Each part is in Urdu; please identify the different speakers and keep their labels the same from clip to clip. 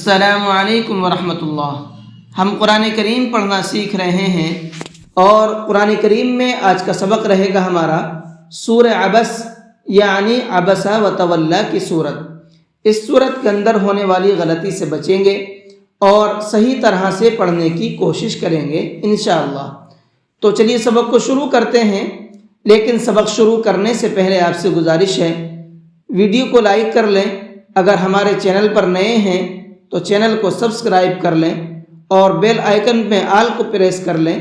Speaker 1: السلام علیکم ورحمۃ اللہ۔ ہم قرآن کریم پڑھنا سیکھ رہے ہیں اور قرآن کریم میں آج کا سبق رہے گا ہمارا سورہ عبس یعنی عبس و تولی کی صورت۔ اس صورت کے اندر ہونے والی غلطی سے بچیں گے اور صحیح طرح سے پڑھنے کی کوشش کریں گے انشاءاللہ۔ تو چلیے سبق کو شروع کرتے ہیں، لیکن سبق شروع کرنے سے پہلے آپ سے گزارش ہے ویڈیو کو لائک کر لیں، اگر ہمارے چینل پر نئے ہیں تو چینل کو سبسکرائب کر لیں اور بیل آئیکن میں آل کو پریس کر لیں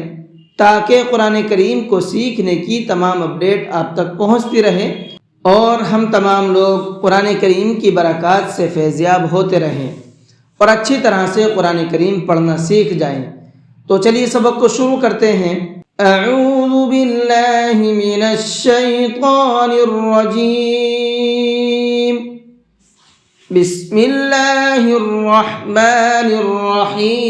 Speaker 1: تاکہ قرآن کریم کو سیکھنے کی تمام اپڈیٹ آپ تک پہنچتی رہے اور ہم تمام لوگ قرآن کریم کی برکات سے فیضیاب ہوتے رہیں اور اچھی طرح سے قرآن کریم پڑھنا سیکھ جائیں۔ تو چلیے سبق کو شروع کرتے ہیں۔ اعوذ باللہ من الشیطان الرجیم، بسم اللہ الرحمن الرحیم۔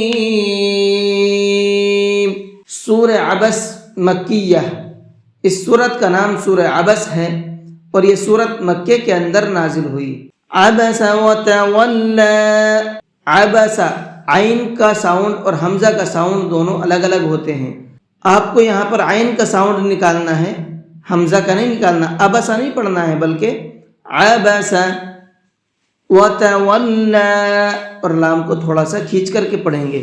Speaker 1: سورہ عبس مکیہ، اس سورت کا نام سورہ عبس ہے اور یہ سورت مکے کے اندر نازل ہوئی۔ عبس وتولی، عبس عین کا ساؤنڈ اور حمزہ کا ساؤنڈ دونوں الگ الگ ہوتے ہیں۔ آپ کو یہاں پر عین کا ساؤنڈ نکالنا ہے، حمزہ کا نہیں نکالنا، عبس نہیں پڑھنا ہے بلکہ عبس وتولی، اور لام کو تھوڑا سا کھینچ کر کے پڑھیں گے۔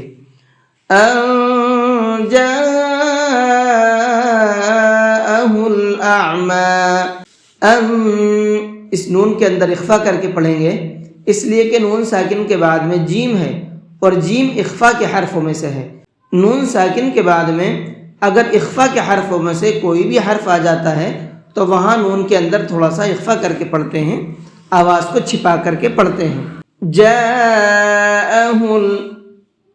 Speaker 1: ان جاءہ الاعمی، اس نون کے اندر اخفا کر کے پڑھیں گے، اس لیے کہ نون ساکن کے بعد میں جیم ہے اور جیم اخفا کے حرفوں میں سے ہے۔ نون ساکن کے بعد میں اگر اخفا کے حرفوں میں سے کوئی بھی حرف آ جاتا ہے تو وہاں نون کے اندر تھوڑا سا اخفا کر کے پڑھتے ہیں، آواز کو چھپا کر کے پڑھتے ہیں۔ جاءہ،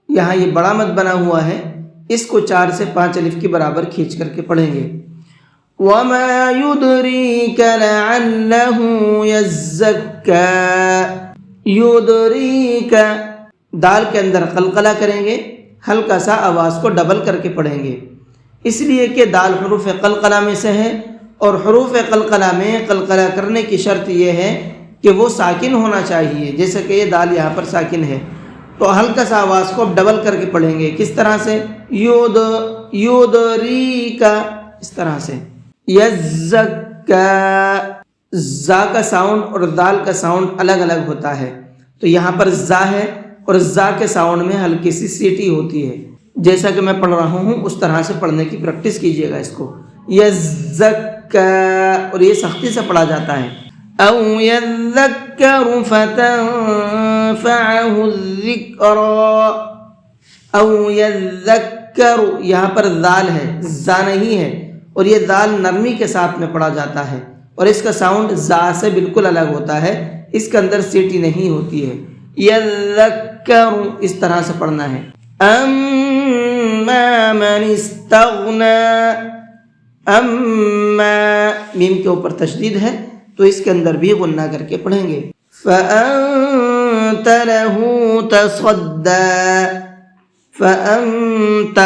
Speaker 1: یہاں یہ بڑا مد بنا ہوا ہے، اس کو 4 سے 5 الف کے برابر کھینچ کر کے پڑھیں گے۔ وما يدريك لعله يزكى، يدريك، دال کے اندر قلقلہ کریں گے، ہلکا سا آواز کو ڈبل کر کے پڑھیں گے، اس لیے کہ دال حروف قلقلہ میں سے ہے اور حروف قلقلہ میں قلقلہ کرنے کی شرط یہ ہے کہ وہ ساکن ہونا چاہیے، جیسے کہ یہ دال یہاں پر ساکن ہے تو ہلکا سا آواز کو ڈبل کر کے پڑھیں گے۔ کس طرح سے؟ یدریکا، اس طرح سے۔ یزکا، زا کا ساؤنڈ اور دال کا ساؤنڈ الگ الگ ہوتا ہے، تو یہاں پر زا ہے اور زا کے ساؤنڈ میں ہلکی سی سیٹی ہوتی ہے، جیسا کہ میں پڑھ رہا ہوں اس طرح سے پڑھنے کی پریکٹس کیجیے گا اس کو۔ یزکا، اور یہ سختی سے پڑھا جاتا ہے۔ او یذکر فتنفعہ الذکرى، او یذکر، یہاں پر ذال ہے، زا نہیں ہے، اور یہ ذال نرمی کے ساتھ میں پڑھا جاتا ہے اور اس کا ساؤنڈ زا سے بالکل الگ ہوتا ہے، اس کے اندر سیٹی نہیں ہوتی ہے۔ یذکر، اس طرح سے پڑھنا ہے۔ اما من استغنى، اما، میم کے اوپر تشدید ہے تو اس کے اندر بھی غنہ کر کے پڑھیں گے۔ فأنت له تصدى، فأنت،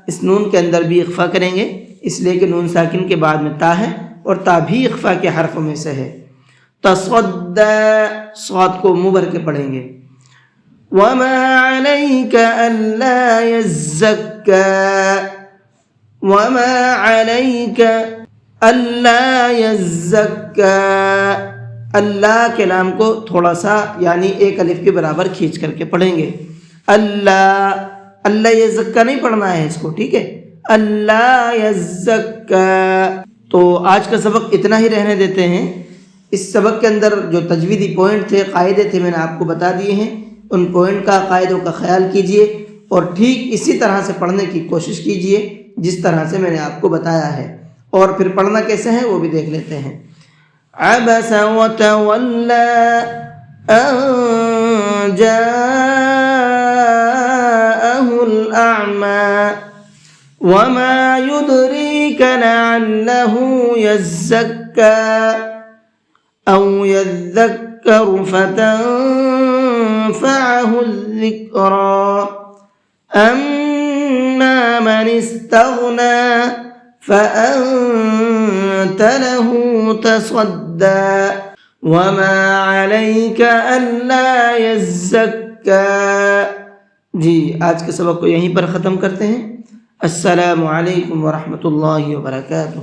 Speaker 1: اس نون کے اندر بھی اخفا کریں گے، اس لیے کہ نون ساکن کے بعد میں تا ہے اور تا بھی اخفا کے حرفوں میں سے ہے۔ تصدى، صاد کو منہ بھر کے پڑھیں گے۔ وما عليك ألا يزكى، وما عليك ألا يزكى، اللہ کے نام کو تھوڑا سا یعنی 1 الف کے برابر کھینچ کر کے پڑھیں گے۔ اللہ، اللہ یزکا نہیں پڑھنا ہے اس کو، ٹھیک ہے؟ اللہ یزکا۔ تو آج کا سبق اتنا ہی رہنے دیتے ہیں۔ اس سبق کے اندر جو تجویدی پوائنٹ تھے، قاعدے تھے، میں نے آپ کو بتا دیے ہیں، ان پوائنٹ کا، قاعدوں کا خیال کیجئے اور ٹھیک اسی طرح سے پڑھنے کی کوشش کیجئے جس طرح سے میں نے آپ کو بتایا ہے، اور پھر پڑھنا کیسے ہے وہ بھی دیکھ لیتے ہیں۔ عبس وتولی ان جاءہ الاعمی وما يدريك لعله يزكى او يذكر فتنفعه الذكرى اما من استغنى فأنت له تصدى وما عليك ألا يزكى جی آج کے سبق کو یہیں پر ختم کرتے ہیں۔ السلام علیکم ورحمۃ اللہ وبرکاتہ۔